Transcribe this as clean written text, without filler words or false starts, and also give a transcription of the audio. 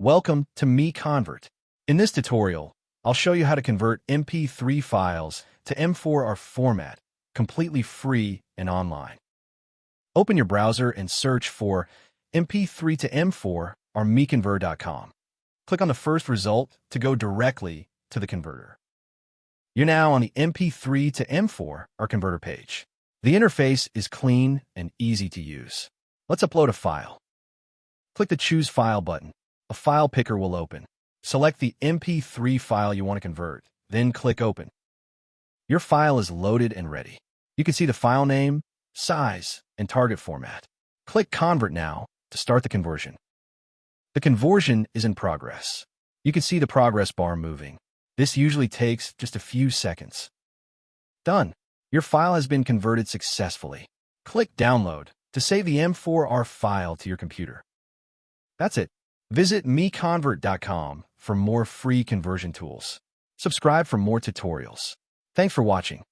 Welcome to MiConvert. In this tutorial, I'll show you how to convert MP3 files to M4R format, completely free and online. Open your browser and search for MP3 to M4 or MiConvert.com. Click on the first result to go directly to the converter. You're now on the MP3 to M4R converter page. The interface is clean and easy to use. Let's upload a file. Click the Choose File button. A file picker will open. Select the MP3 file you want to convert, then click Open. Your file is loaded and ready. You can see the file name, size, and target format. Click Convert now to start the conversion. The conversion is in progress. You can see the progress bar moving. This usually takes just a few seconds. Done. Your file has been converted successfully. Click Download to save the M4R file to your computer. That's it. Visit MiConvert.com for more free conversion tools. Subscribe for more tutorials. Thanks for watching.